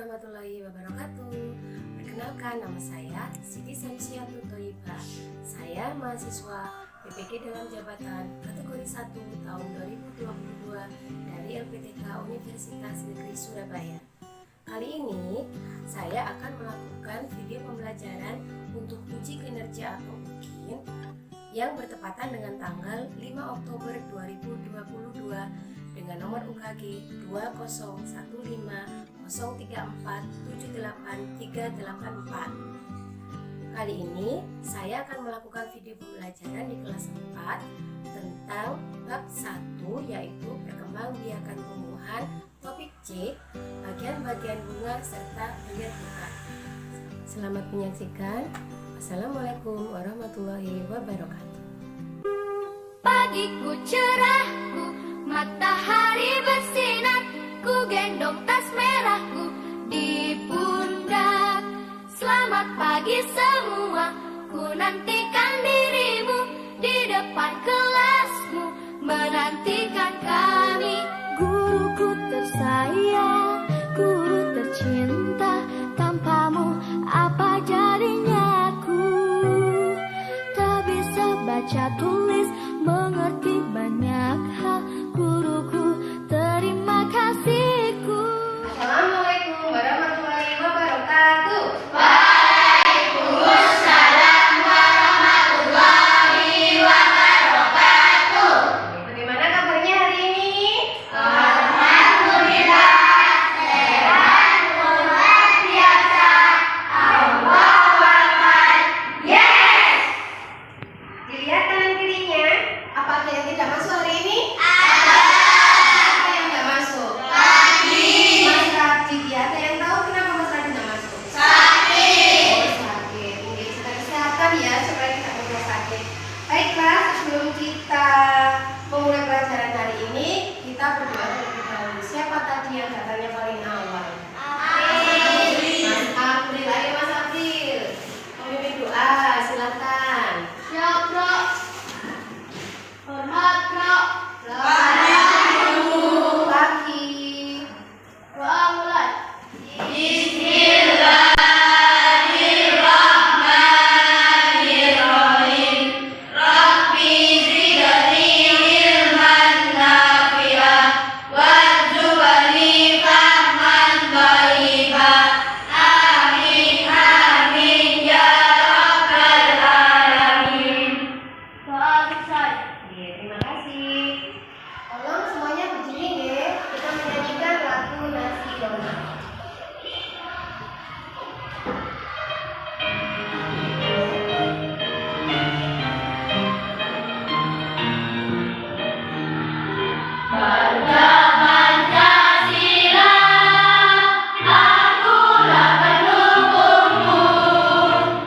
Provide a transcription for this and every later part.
warahmatullahi wabarakatuh. Perkenalkan, nama saya Siti Samsiatul Thoyibah. Saya mahasiswa PPG dalam jabatan kategori 1 tahun 2022 dari LPTK Universitas Negeri Surabaya. Kali ini saya akan melakukan video pembelajaran untuk uji kinerja atau UKIN yang bertepatan dengan tanggal 5 Oktober 2022 dengan nomor UKG 2015034788384. Kali ini saya akan melakukan video pembelajaran di kelas 4 tentang bab 1, yaitu perkembangbiakan tumbuhan, topik C, bagian-bagian bunga serta geliat buka. Selamat menyaksikan. Assalamualaikum warahmatullahi wabarakatuh. Pagiku cerahku, matahari bersinar, ku gendong tas merahku di pundak. Selamat pagi semua, ku nantikan dirimu di depan kelasmu, menantikan kami. Guruku tersayang, guru tercinta, tanpamu apa jadinya aku? Tak bisa baca tulis, mengerti banyak hal, guruku terima kasihku. Assalamualaikum warahmatullahi wabarakatuh. Waalaikumsalam warahmatullahi wabarakatuh. Bagaimana kabarnya hari ini? Alhamdulillah, sehat luar biasa. Allahu Akbar. Yes. Dilihat kanan kirinya, apa ada yang tidak masuk hari ini? Ada. Apa yang tidak masuk? Sakit. Mas Radit, ya. Ada yang tahu kenapa Mas Radit tidak masuk? Sakit. Oh, sakit. Ini jaga kesehatan ya, supaya tidak mudah sakit. Baiklah, sebelum kita memulai pelajaran hari ini, kita berdoa terlebih dahulu. Siapa tadi yang datangnya paling awal? Mas April. Ayo Mas April, memimpin doa, silakan. Siap, Bro. Hormat, Bro. Selamat pagi. Doa mulai. Doa selesai. Oke, terima kasih. Tolong semuanya berdiri ya. Kita menyanyikan lagu Nasi Dona. Bangga Pancasila, akulah pendukungmu.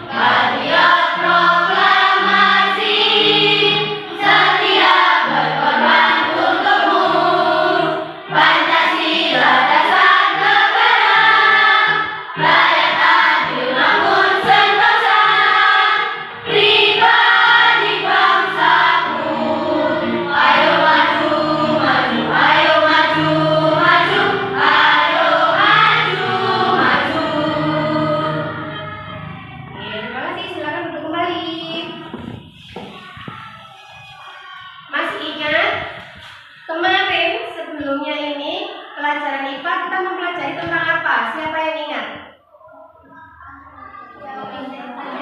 Patriot proklamasi, setia berkorban untukmu. Pancasila dasar negara, rakyat adil namun sentosa, pribadi bangsaku. Ayo maju, maju, ayo maju, maju, ayo maju, maju. Oke, terima kasih. Silakan duduk kembali. Masih ingat kemarin sebelumnya ini pelajaran IPA kita mempelajari tentang apa? Siapa yang ingat?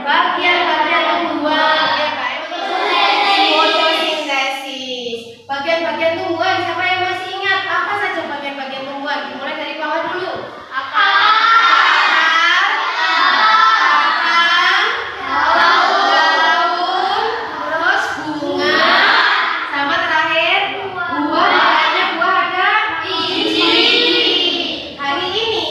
Bagian-bagian tumbuhan, ya kan? Fotosintesis. Bagian-bagian tumbuhan, siapa yang masih ingat? Apa saja bagian-bagian tumbuhan? Dimulai dari bawah dulu. Akar, batang, daun, terus bunga, sama terakhir buah. Banyak buah ada biji. Hari ini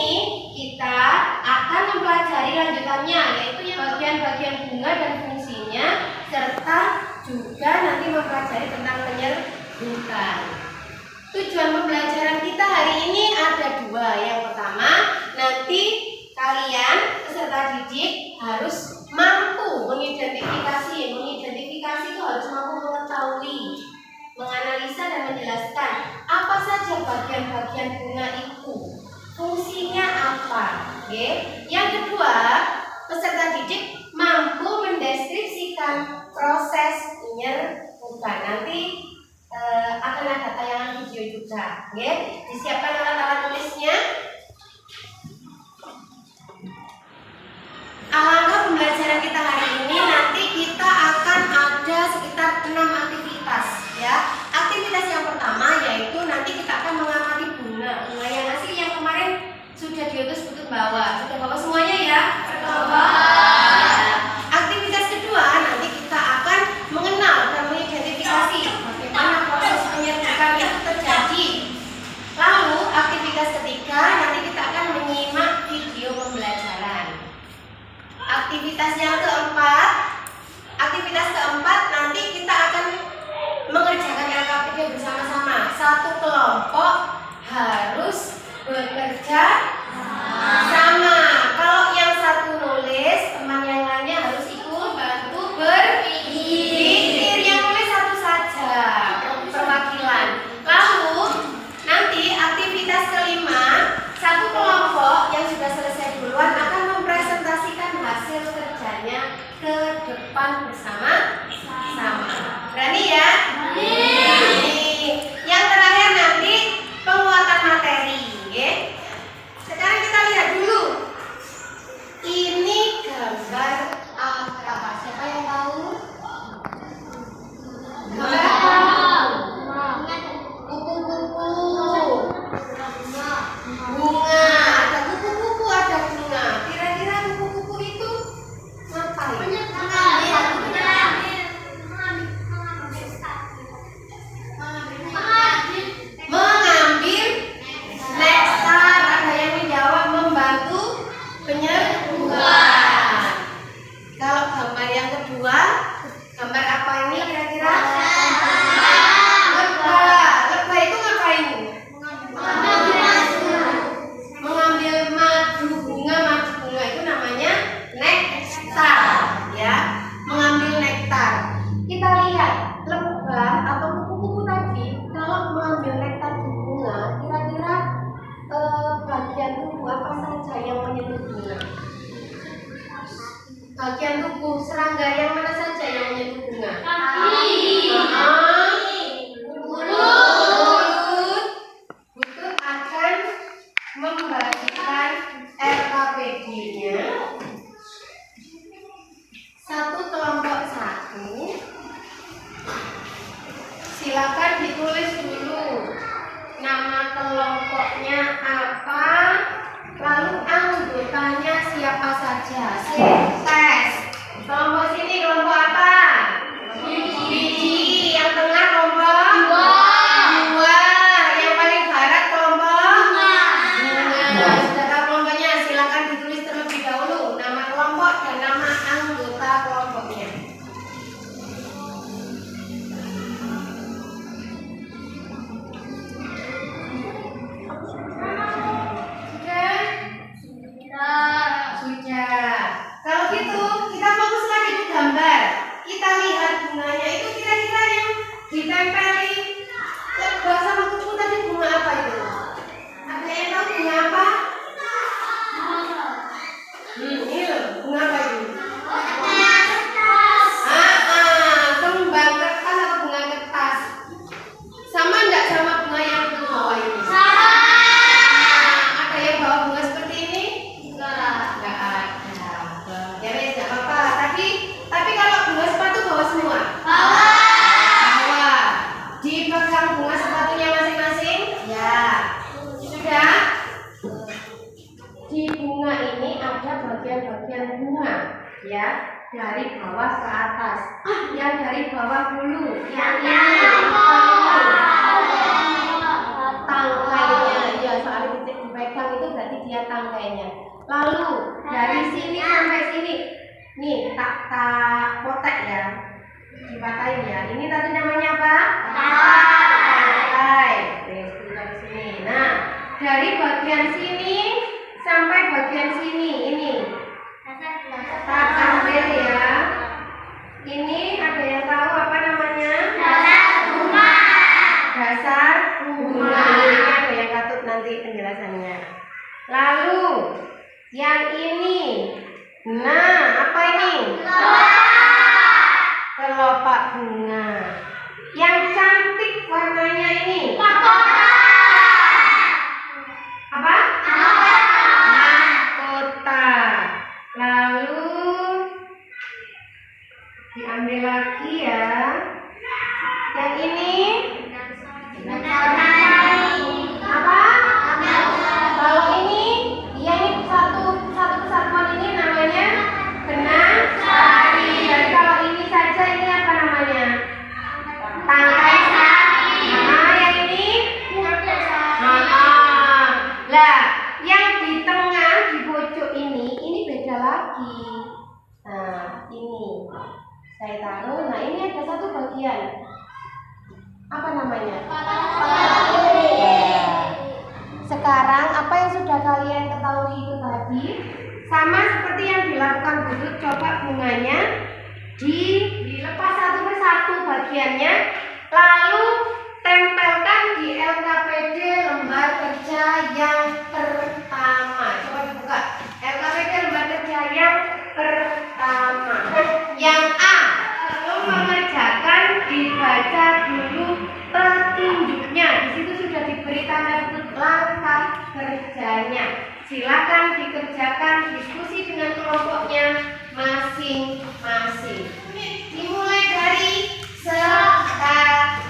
kita akan mempelajari lanjutannya, yaitu yang bagian-bagian bunga dan fungsinya, serta juga nanti mempelajari tentang penyerbukan. Tujuan pembelajaran kita hari ini ada dua. Yang pertama, nanti kalian peserta didik harus mampu mengidentifikasi. Mengidentifikasi itu harus mampu mengetahui, menganalisa dan menjelaskan apa saja bagian-bagian bunga itu. fungsinya apa? Oke. Yang kedua, peserta didik mampu mendeskripsikan proses penyerbukan. Nanti akan ada tayangan video juga. Oke. Disiapkan alat-alat tulisnya. Alangkah pembelajaran kita hari ini, nanti kita akan ada sekitar 6 aktivitas ya. Aktivitas yang pertama yaitu nanti kita akan mengamati bunga. Bunga yang asli yang kemarin sudah diutus untuk bawa. Sudah bawa semuanya ya? Bawa. Aktivitas kedua nanti kita akan mengenal dan mengidentifikasi bagaimana proses penyerbukan itu terjadi. Lalu aktivitas ketiga nanti kita akan menyimak video pembelajaran. Aktivitas keempat nanti kita akan mengerjakan LKPD bersama-sama. Satu kelompok harus bekerja sama. Kalau yang satu nulis, teman yang lainnya harus ikut bantu berpikir. Yang nulis satu saja, perwakilan. Lalu nanti aktivitas kelima, satu kelompok yang sudah selesai duluan akan mempresentasikan hasil kerjanya ke depan bersama-sama. Berani ya? Yang terakhir nanti penguatan materi. Ya. Sekarang kita lihat dulu. Ini gambar apa? Siapa yang tahu? Gambar kupu-kupu. Bunga. Ada kupu-kupu, ada bunga. Kira-kira kupu-kupu itu ngapain? Mengambil nektar. Ada yang menjawab membantu penyerbukan. Kalau gambar yang kedua, gambar apa ini kira-kira? Lebah. Lebah itu ngapain? Mengambil madu bunga. Madu bunga itu namanya nektar, ya. Mengambil nektar. Kita lihat lebah atau kupu-kupu tadi kalau mengambil nektar di bunga, kira-kira bagian tubuh apa saja yang menyentuh bunga? Bagian tubuh serangga yang mana saja yang menyentuh bunga? Mulut. Butut akan membagikan LKPD-nya. Satu kelompok satu. Silakan ditulis dulu nama kelompoknya apa, lalu anggotanya siapa saja. Tes. Kelompok sini kelompok apa? Biji. Yang tengah kelompok dua. Yang paling barat kelompok bunga. Sudah tahu kelompoknya? Silakan ditulis terlebih dahulu nama kelompok dan nama anggota kelompoknya. Sudah. Kalau gitu kita fokus lagi ke gambar. Kita lihat bunganya itu kira-kira yang ditempeli lebah sama kupu tadi bunga apa itu? Ada yang tahu bunga apa? Ini loh, bunga apa itu? Kembang kertas atau bunga kertas? Sama enggak sama bunga yang di bawah ini? Ada yang bawa bunga seperti ini? Enggak ada. Ya wes, enggak apa-apa. Tapi kalau bunga sepatu bawa semua? Bawa. Dipegang bunga sepatunya masing-masing? Ya. Sudah? Di bunga ini ada bagian-bagian bunga, ya, dari bawah ke atas. Yang dari bawah dulu, yang ini tangkainya, ya, soalnya dipegang itu berarti dia tangkainya. Lalu dari sini sampai sini, nih tak potek ya, dipatahin ya. Ini tadi namanya apa? Tangkai. Dari sini. Nah, dari bagian sini sampai bagian sini ini tak ambil ya. Ini ada yang tahu apa namanya? Dasar bunga. Ini ada yang katut nanti penjelasannya. Lalu yang ini. Nah, apa ini? Kelopak bunga. Yang cantik warnanya ini. Apa? Mahkota. Lalu diambil lagi ya. Yang ini apa? Kalau ini, dia ini satu kesatuan ini namanya benang sari. Dan kalau ini saja ini apa namanya? Tangkai sari. Nah, yang ini? Lah, yang di tengah di pojok ini beda lagi. Nah, ini saya taruh. Nah, ini ada satu bagian. Apa namanya? Ya. Sekarang apa yang sudah kalian ketahui itu tadi, sama seperti yang dilakukan Butut, coba bunganya dilepas satu persatu bagiannya, lalu tempelkan di LKPD lembar kerja yang pertama. Coba dibuka. LKPD lembar kerja yang pertama. Yang A, sebelum mengerjakan dibaca dulu petunjuknya. Di situ sudah diberi tanda langkah kerjanya. Silakan dikerjakan, diskusi dengan kelompoknya masing-masing. Dimulai dari sekarang.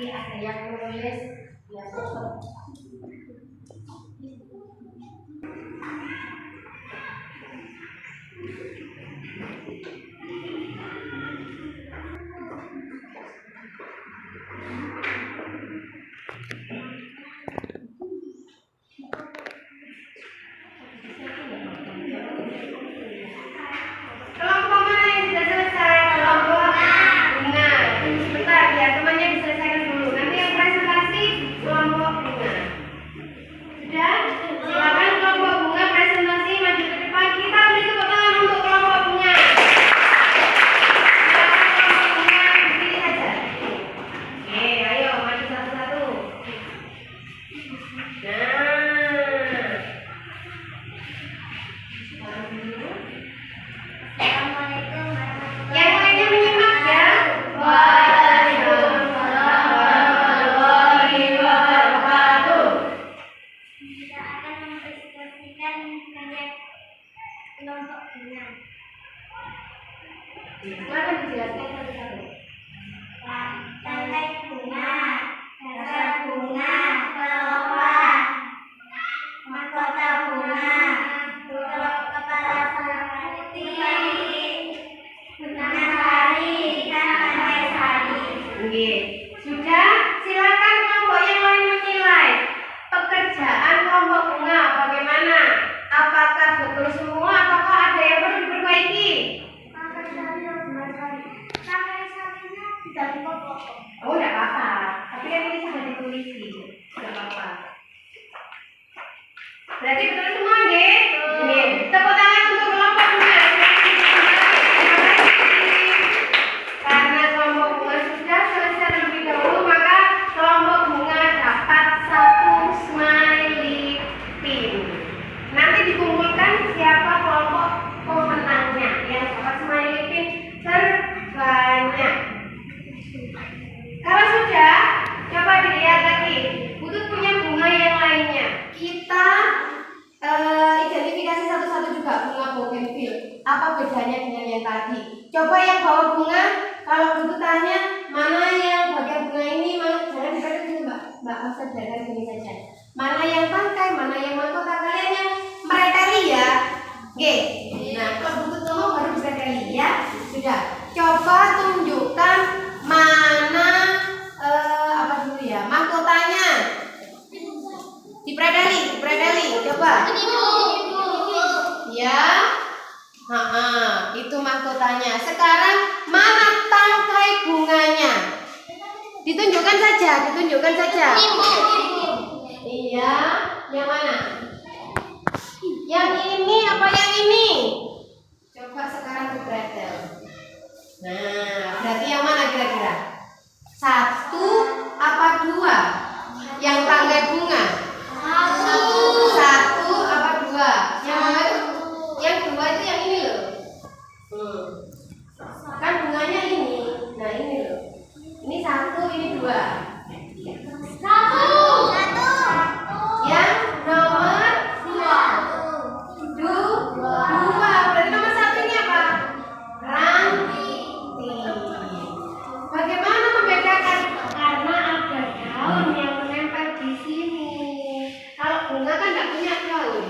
Ada yang menulis ya foto. Kelompok mana yang sudah selesai? Kelompok bunga. Sebentar ya, temannya diselesaikan dulu. Nanti yang presentasi kelompok bunga. Sudah? Silakan kelompok bunga presentasi, maju ke depan. Kita beri tepuk tangan untuk kelompok bunga. Silakan kelompok bunga berdiri saja. Oke, ayo maju satu-satu. Nah. Yang lainnya menyimak ya. Waalaikumsalam warahmatullahi wabarakatuh. Kita akan mempresentasikan karya kelompok bunga. Silakan dijelaskan satu-satu. Tangkai bunga, dasar bunga, kelopak, mahkota bunga, kepala bunga putih, benang sari, dan tangkai sari. Oke. Sudah? Silakan kelompok yang lain menilai pekerjaan kelompok bunga bagaimana? Apakah betul semua? Apakah ada yang perlu diperbaiki? Tangkai sarinya tidak dipotong. Oh, tidak apa-apa. Tapi kan ini sudah ditulisi. Tidak apa-apa. Berarti betul semua, nggih? Nggih. Tepuk tangan untuk kelompok bunga. Karena kelompok bunga sudah selesai terlebih dahulu, maka kelompok bunga dapat satu smiley pin. Nanti dikumpulkan siapa kelompok pemenangnya yang dapat smiley pin terbanyak. Kalau sudah, coba dilihat lagi. Butut punya bunga yang lainnya. Kita identifikasi satu-satu juga bunga bougainville. Apa bedanya dengan yang tadi? Coba yang bawa bunga, kalau Butut tanya mana yang bagian bunga ini, jangan dipakai gini Mbak Afsar, jangan gini saja. Mana yang tangkai, mana yang mahkota, kalian yang mereteli ya. Oke. Nah, kalau Butut ngomong baru bisa teli ya. Sudah. Coba tunjukkan mana apa dulu ya, mahkotanya. Dipredeli, coba. Ya. Itu mahkotanya. Sekarang mana tangkai bunganya? Ditunjukkan saja, ditunjukkan saja. Iya, yang mana? Yang ini apa yang ini? Coba sekarang dipretel. Nah, berarti yang mana kira-kira? 1 apa 2? Yang tangkai bunga? 1 apa 2? Yang 2 itu yang ini loh. Kan bunganya ini. Nah, ini loh. Ini 1, ini 2. Yang nomor 2. Berarti nomor 1 ini apa? Ranting. Bagaimana membedakan? Karena ada daun yang menempel di sini. Kalau bunga kan nggak punya daun.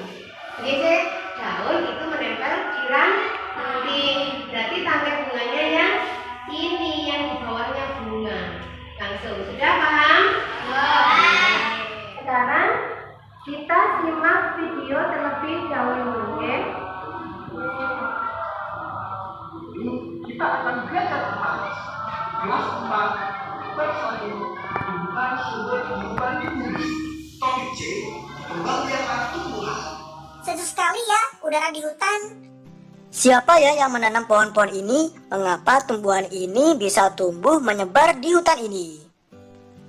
Jadi daun itu menempel di ranting. Berarti tangkai bunganya yang ini, yang di bawahnya bunga. Langsung sudah paham? Sekarang kita simak video terlebih dahulu, oke? Kita akan belajar tentang kelas 4 bersatu tumbuhan sumber kehidupan di bumi. Topik C, pembagian tumbuhan. Sejuk sekali ya udara di hutan. Siapa ya yang menanam pohon-pohon ini? Mengapa tumbuhan ini bisa tumbuh menyebar di hutan ini?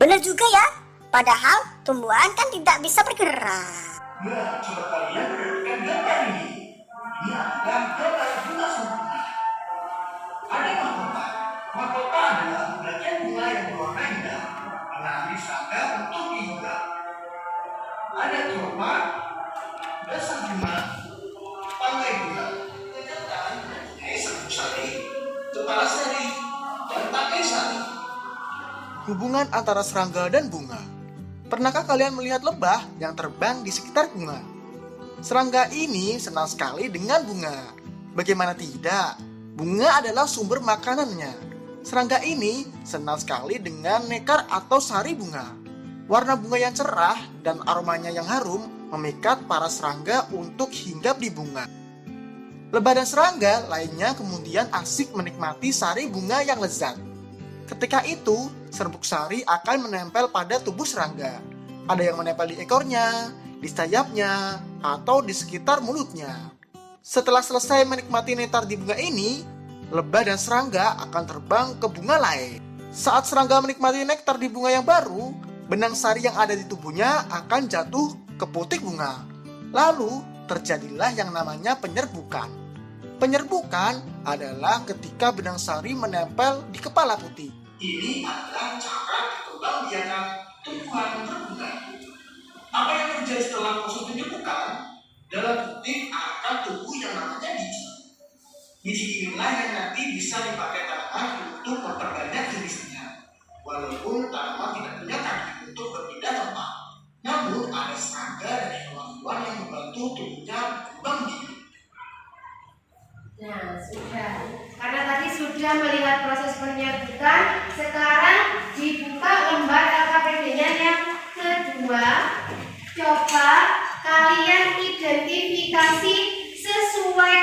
Benar juga ya, padahal tumbuhan kan tidak bisa bergerak. Nah, coba kalian perhatikan gambar ini. Ini adalah gambar bunga sempurna. Ada mahkota. Mahkota adalah bagian bunga yang berwarna indah, menarik serangga untuk dihidup. Ada kelopak, dasar bunga, tangkai bunga, kegiatan, serbuk sari, kepala sari, dan tangkai sari. Hubungan antara serangga dan bunga. Pernahkah kalian melihat lebah yang terbang di sekitar bunga? Serangga ini senang sekali dengan bunga. Bagaimana tidak? Bunga adalah sumber makanannya. Serangga ini senang sekali dengan nektar atau sari bunga. Warna bunga yang cerah dan aromanya yang harum memikat para serangga untuk hinggap di bunga. Lebah dan serangga lainnya kemudian asik menikmati sari bunga yang lezat. Ketika itu, serbuk sari akan menempel pada tubuh serangga. Ada yang menempel di ekornya, di sayapnya, atau di sekitar mulutnya. Setelah selesai menikmati nektar di bunga ini, lebah dan serangga akan terbang ke bunga lain. Saat serangga menikmati nektar di bunga yang baru, benang sari yang ada di tubuhnya akan jatuh ke putik bunga. Lalu, terjadilah yang namanya penyerbukan. Penyerbukan adalah ketika benang sari menempel di kepala putik. Ini adalah cara kekembangbiakan tumbuhan berbunga. Apa yang terjadi setelah proses penyerbukan? Dalam putik akan tumbuh yang namanya biji. Biji inilah yang nanti bisa dipakai tanaman untuk memperbanyak jenisnya. Walaupun tanaman tidak punya kaki untuk berpindah tempat, namun ada serangga dan hewan-hewan yang membantu tumbuhnya berkembang biak. Nah, sudah. Karena tadi sudah melihat proses penyerbukan, sekarang dibuka lembar LKPD-nya yang kedua. Coba kalian identifikasi sesuai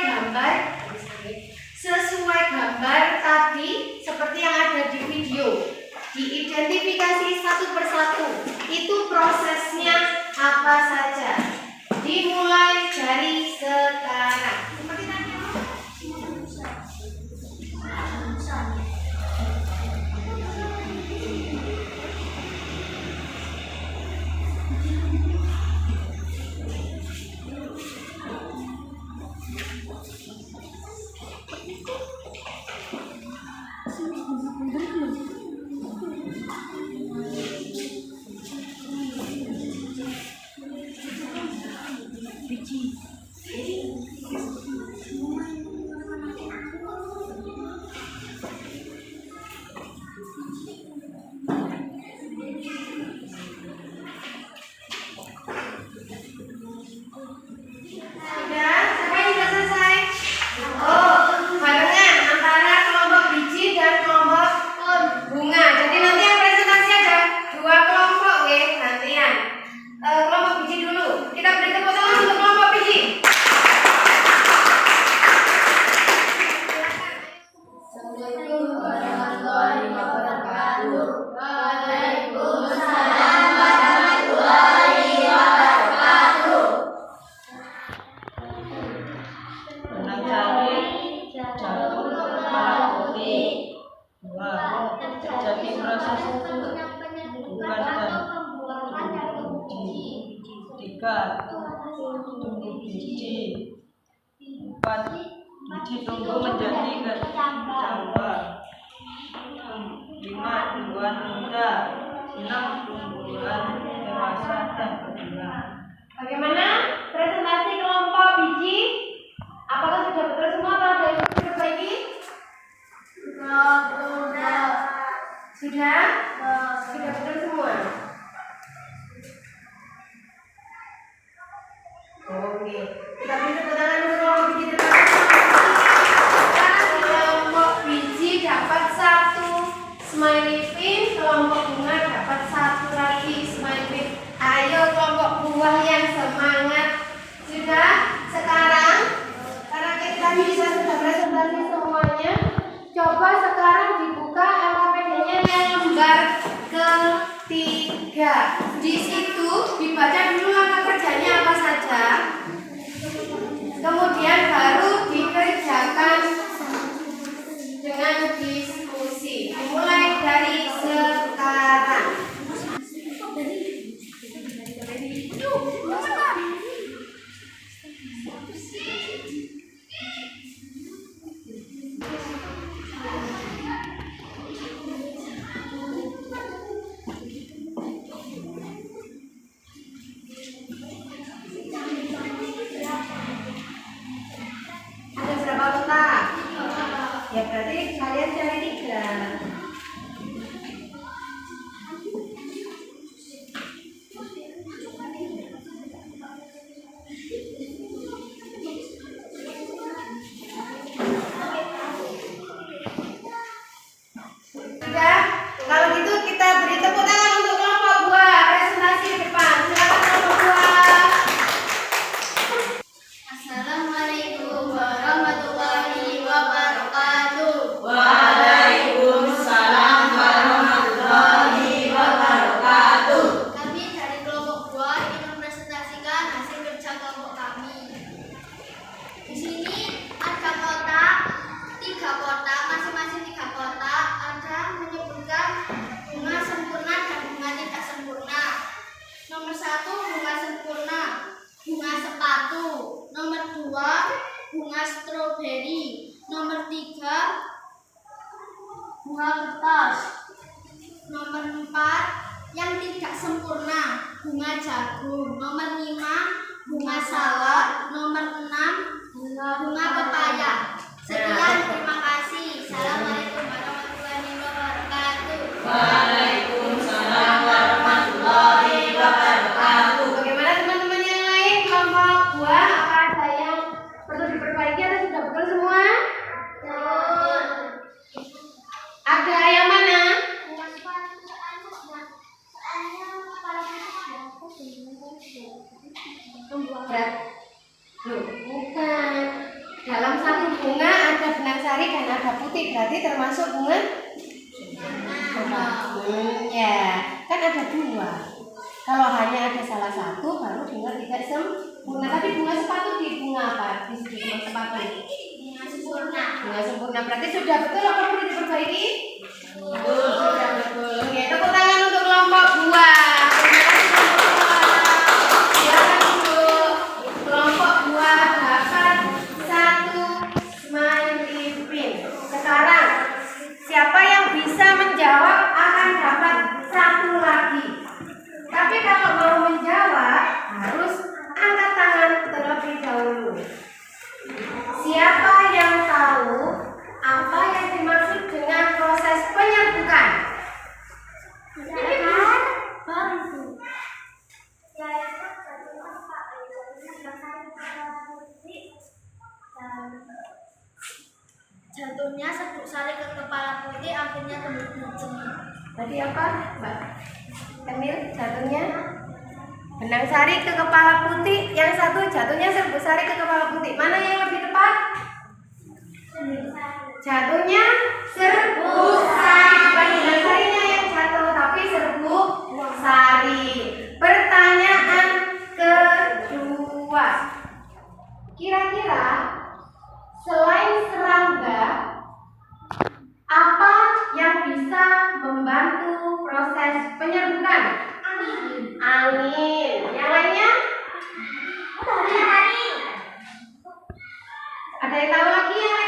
gambar tadi seperti yang ada di video. Diidentifikasi satu persatu. Itu prosesnya apa saja. Dimulai dari sekarang. Seperti tadi. Ditumbuh menjadi kecambah. 5. Tumbuhan muda. 6. Tumbuhan dewasa dan berbuah. Bagaimana presentasi kelompok biji? Apakah sudah betul semua atau ada yang perlu diperbaiki? Sudah? Sudah betul semua? Oke. Kita beri tepuk tangan untuk kelompok biji terbaik. Kelompok biji dapat 1 smiley pin, kelompok bunga dapat 1 lagi smiley pin. Ayo kelompok buah yang semangat. Sudah? Sekarang karena kita bisa sudah presentasi semuanya, coba sekarang dibuka LKPD-nya yang lembar ketiga. Di situ dibaca dulu langkah kerjanya apa saja, kemudian baru dikerjakan dengan diskusi. Dimulai dari sekarang. Ada berapa kotak? Ya berarti kalian cari 3. Sudah? Kalau gitu kita beri tepuk tangan untuk kelompok buah. Presentasi di depan. Silakan kelompok buah. Assalamualaikum warahmatullahi wabarakatuh. Waalaikumsalam warahmatullahi wabarakatuh. Kami dari kelompok buah ingin mempresentasikan hasil kerja kelompok kami. Di sini ada kotak, 3 kotak, masing-masing 3 kotak. Ada menyebutkan bunga sempurna dan bunga tidak sempurna. Nomor 1 bunga sempurna, bunga sepatu. Nomor 2 bunga stroberi. Nomor 3 bunga kertas. Nomor 4 yang tidak sempurna, bunga jagung. Nomor 5 bunga salak. Nomor 6 bunga pepaya. Sekian, terima kasih. Assalamualaikum warahmatullahi wabarakatuh. Waalaikumsalam warahmatullahi wabarakatuh. Bagaimana teman-teman yang lain kelompok buah? Apa ada yang perlu diperbaiki atau sudah betul semua? Ada yang mana? Berat. Loh, bukan. Dalam satu bunga ada benang sari dan ada putih, berarti termasuk bunga? Ya, kan ada 2. Kalau hanya ada salah satu, baru bunga tidak sempurna. Tapi bunga sepatu di bunga apa? Di bunga sepatu. Bunga sempurna. Bunga sempurna. Berarti sudah betul apa perlu diperbaiki? Sudah betul. Oke, tepuk tangan untuk kelompok buah. Silakan untuk kelompok buah dapat 1 smiley pin. Sekarang siapa yang bisa menjawab akan dapat 1 lagi. Tapi kalau mau menjawab harus angkat tangan terlebih dahulu. Siapa yang tahu apa yang dimaksud dengan proses penyerbukan? Jatuhnya serbuk sari ke kepala putih, akhirnya tumbuh biji. Tadi apa, Mbak Emil? Jatuhnya benang sari ke kepala putih, yang satu jatuhnya serbuk sari ke kepala putih. Mana yang lebih tepat? Jatuhnya serbuk sari, bukan benang sarinya yang jatuh, tapi serbuk sari. Pertanyaan kedua, kira-kira selain serangga, apa yang bisa membantu proses penyerbukan? Angin. Yang lainnya? Ada yang tahu lagi yang lain?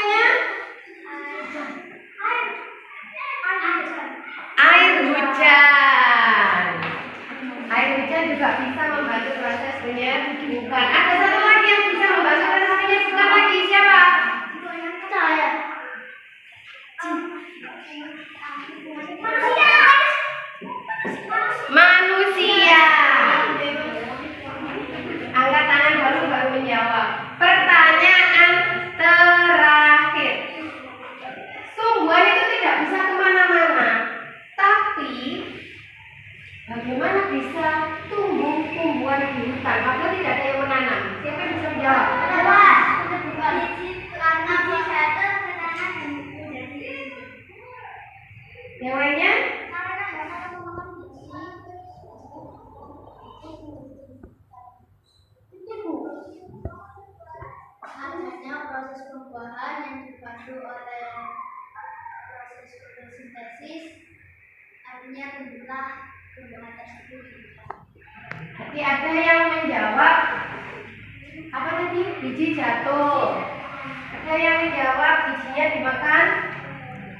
Manusia. Angkat tangan baru menjawab. Pertanyaan terakhir. Tumbuhan itu tidak bisa kemana-mana, tapi bagaimana bisa tumbuh tumbuhan di hutan? Apabila tidak ada yang menanam. Siapa yang bisa menjawab? Yang lainnya? Adanya proses pembuahan yang dipandu oleh proses fotosintesis, artinya tumbuhlah tumbuhan tersebut. Jadi ada yang menjawab apa tadi? Biji jatuh. Ada yang menjawab bijinya dimakan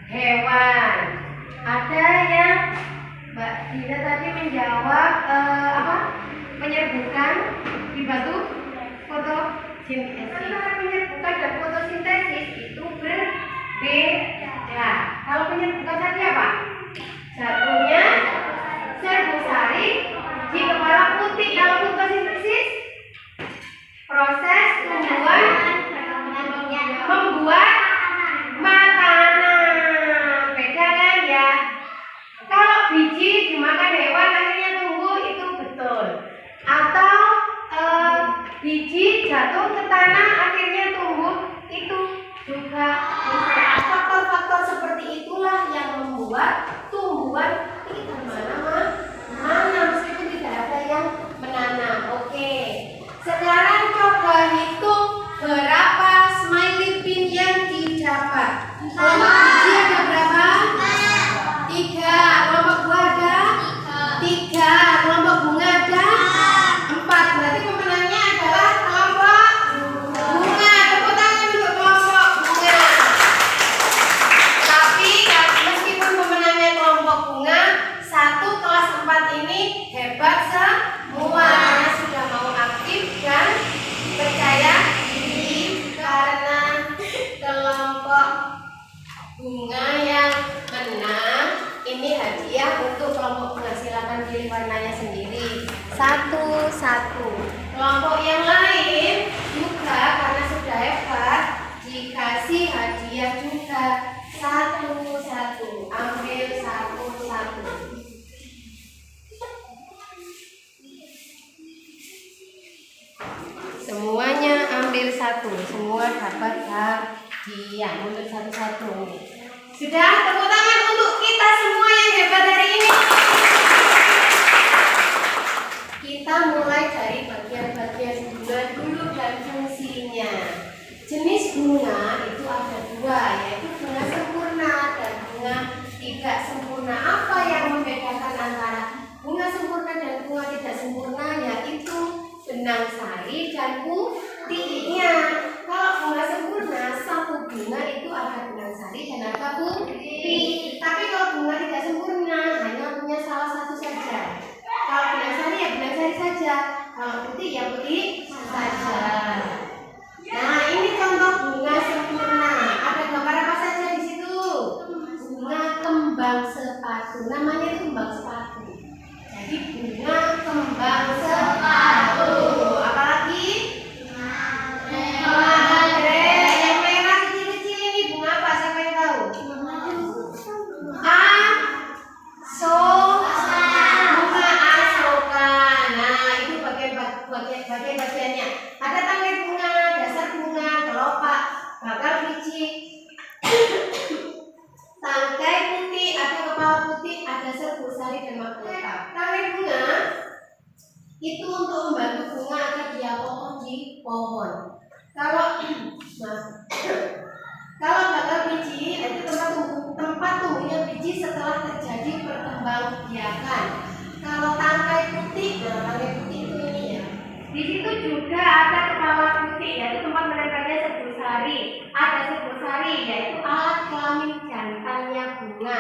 hewan. Ada yang Mbak Dina tadi menjawab apa? Menyerbukan dibantu fotosintesis. Antara menyerbukan dan fotosintesis itu berbeda. Kalau menyerbukan tadi apa? Jatuhnya serbu sari di kepala putih. Kalau fotosintesis proses tumbuhan membuat makanan. Beda kan ya? Kalau biji dimakan hewan akhirnya tumbuh itu betul. Atau biji jatuh ke tanah akhirnya tumbuh itu juga bisa. Faktor-faktor seperti itulah yang membuat tumbuhan ini kemana-mana meskipun tidak ada yang menanam. Oke. Sekarang coba hitung berapa smiley pin yang didapat. Kelompok biji ada berapa? 3. Kelompok buah ada? 3. Kelompok bunga ada? 4. Berarti pemenangnya adalah kelompok bunga. Tepuk tangan untuk kelompok bunga. Tapi meskipun pemenangnya kelompok bunga, 1 kelas 4 ini hebat semua karena sudah mau aktif dan percaya diri karena kelompok bunga yang menang. Ini hadiah untuk kelompok bunga. Silakan pilih warnanya sendiri. 1-1. Kelompok yang lain juga karena sudah hebat dikasih hadiah juga. 1-1. Ambil 1-1. Semuanya ambil 1. Semua dapat hadiah. Mundur 1-1. Sudah, tepuk tangan untuk kita semua yang hebat hari ini. Kita mulai dari bagian-bagian bunga dulu dan fungsinya. Jenis bunga itu ada 2, yaitu bunga sempurna dan bunga tidak sempurna. Apa yang membedakan antara bunga sempurna dan bunga tidak sempurna? Yaitu benang sari dan putihnya. Kalau bunga sempurna, satu bunga itu ada benang sari dan ada putih. Tapi kalau bunga tidak sempurna, hanya punya salah satu saja. Kalau benang sari ya benang sari saja, kalau putih ya putih saja. Nah, ini contoh bunga sempurna. Ada gambar apa saja di situ? Bunga kembang sepatu. Namanya itu kembang sepatu. Jadi bunga kembang sepatu. Apalagi? Anggrek. Yang merah kecil-kecil ini bunga apa? Siapa yang tahu? Bunga asoka. Nah, itu bagian-bagiannya. Ada tangkai bunga, dasar bunga, kelopak, bakal biji, tangkai putih, ada kepala putih, ada serbu sari dan mahkota. Tangkai bunga itu untuk membantu bunga agar dia kokoh di pohon. Kalau bakal biji itu tempat tumbuhnya biji setelah terjadi perkembangbiakan. Kalau tangkai putih, tangkai putih itu ini ya. Di situ juga ada kepala putih, yaitu tempat menempelnya serbu sari. Ada serbu sari, yaitu alat kelamin jantannya bunga.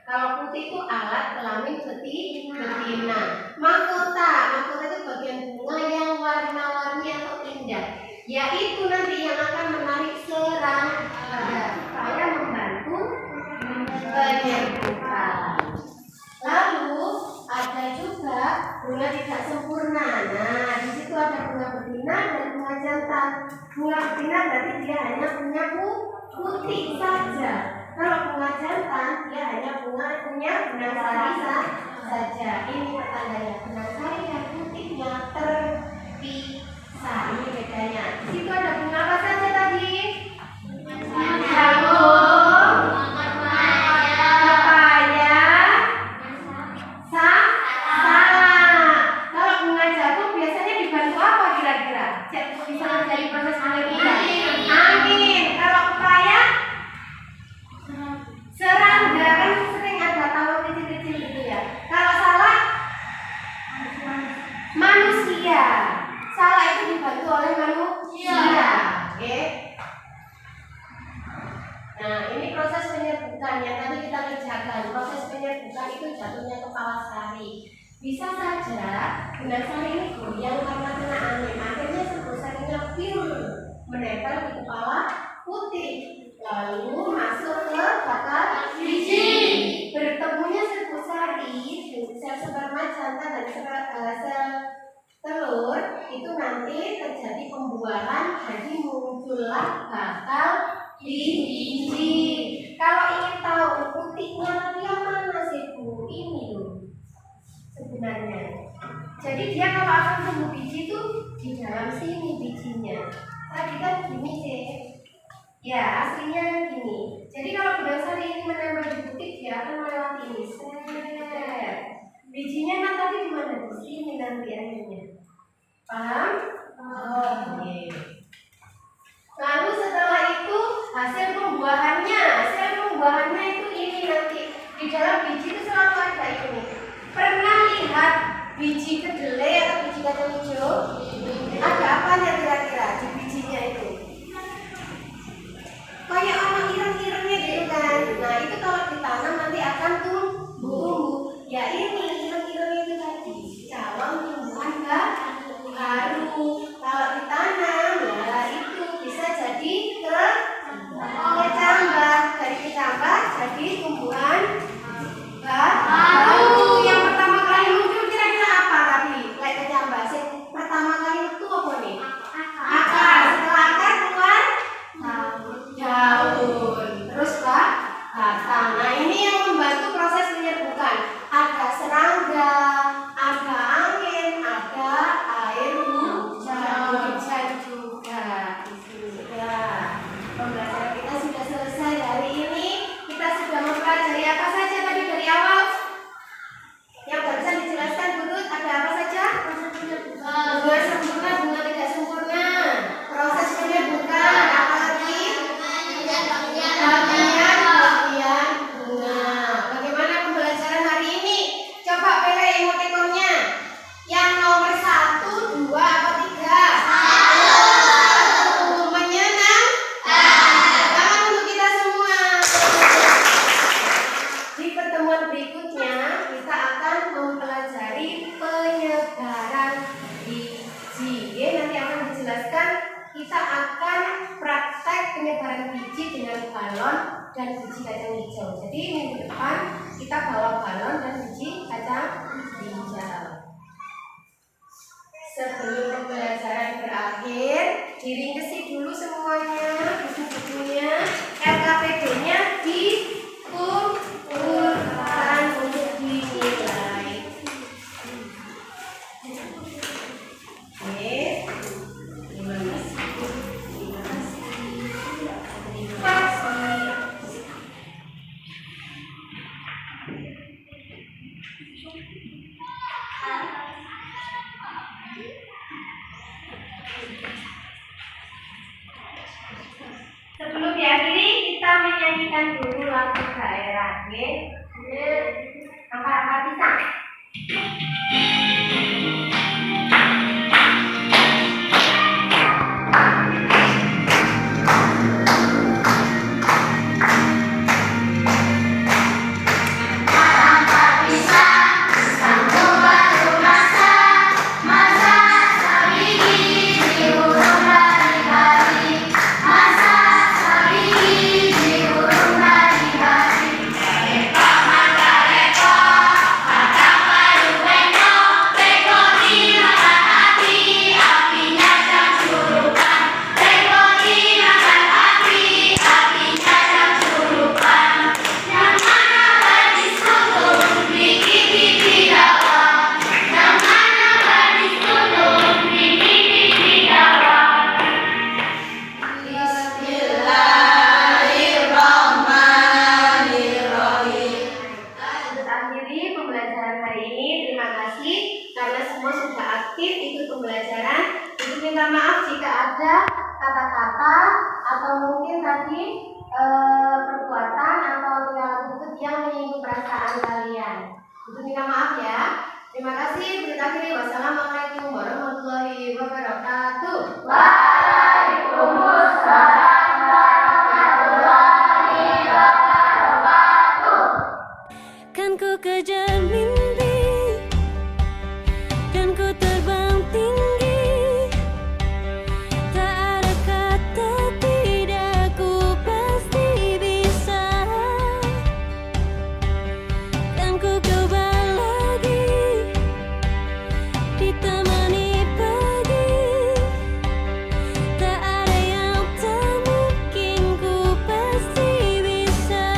Kalau putih itu alat kelamin betina. Mahkota itu bagian bunga yang warna-warni atau indah, yaitu nanti yang akan menarik serangga supaya membantu dia hanya punya putih saja. Kalau bunga jantan dia hanya punya benang sari saja. Ini pertandanya benang sari dan putihnya terpisah. Ini bedanya. Di situ ada bunga apa saja tadi? Jagung, pepaya, salah. Kalau bunga jagung biasanya dibantu apa kira-kira? Bisa menjadi proses pengerjaan. Angin. Kalau pepaya, serangga, kan sering ada tawon kecil-kecil gitu ya. Kalau salah, manusia. Salah itu dibantu oleh manusia. Oke. Nah, ini proses penyerbukan yang tadi kita kerjakan. Proses penyerbukan itu jatuhnya kepala sari. Bisa saja benang sari ini goyang karena kena angin. Akhirnya serbuk sarinya pure menempel di kepala putih. Lalu masuk ke batang biji. Bertemunya serbuk sari, sel sperma jantan dan sel telur itu nanti terjadi pembuahan, jadi muncullah bakal biji. Kalau ingin tahu putihnya tadi yang mana sih Bu? Ini loh sebenarnya. Jadi dia kalau akan tumbuh biji itu di dalam sini bijinya. Tadi kan gini sih. Ya aslinya gini. Jadi kalau benang sari ini menempel di putih dia akan melewati ini. Bijinya kan tadi di mana? Di sini nanti akhirnya. Paham? Oke. Lalu setelah itu hasil pembuahannya itu ini nanti di dalam biji itu selalu ada ini. Pernah lihat biji kedelai atau biji kacang hijau? Ada apanya kira-kira di bijinya itu? Kayak orang ireng-irengnya gitu kan. Nah itu kalau ditanam nanti akan tumbuh. Ya ini ireng-irengnya itu tadi calon tumbuhan baru. Kalau ditanam ya itu bisa jadi kecambah. Dari kecambah jadi tumbuhan baru. Yang pertama kali muncul kira-kira apa tadi? Kayak kecambah. Pertama kali itu apa nih? Akar. Setelah akar keluar daun. Terus batang. Nah ini yang membantu proses penyerbukan. Ada serangga, ada angin, ada air hujan juga. Ya, pembelajaran kita sudah selesai hari ini. Kita sudah mempelajari apa saja tadi dari awal? Yang barusan dijelaskan Butut, ada apa saja? Bunga sempurna, bunga tidak sempurna. Proses penyerbukan, apa lagi? Bagian bunga. Bagaimana pembelajaran hari ini? Coba pilih emotikonnya. Yang nomor 1, 2, apa 3? 1. Menyenangkan. Tangan untuk kita semua. Di pertemuan berikutnya kita akan mempelajari penyebaran biji. Nanti akan dijelaskan. Kita akan praktek penyebaran biji dengan balon dan biji kacang hijau. Jadi minggu depan kita bawa balon dan biji kacang hijau. Sebelum pembelajaran berakhir, diringkesi dulu semuanya, buku-bukunya, LKPD-nya dikumpulkan untuk dinilai. Oke. Terima kasih. Sebelum diakhiri, kita menyanyikan dulu lagu daerah. Angkat-angkat pisang. Masa kata atau mungkin tadi perbuatan atau tingkah laku yang menyinggung perasaan kalian. Untuk minta maaf ya. Terima kasih. Berita akhiri. Wassalamualaikum warahmatullahi wabarakatuh. Waalaikumsalam warahmatullahi wabarakatuh. Kan ku kejar mimpi dan ku terbang tinggi, tak ada kata tidak, ku pasti bisa. Kan ku coba lagi ditemani pagi, tak ada yang tak mungkin, ku pasti bisa.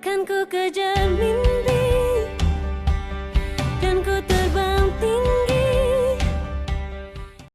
Kan ku kejar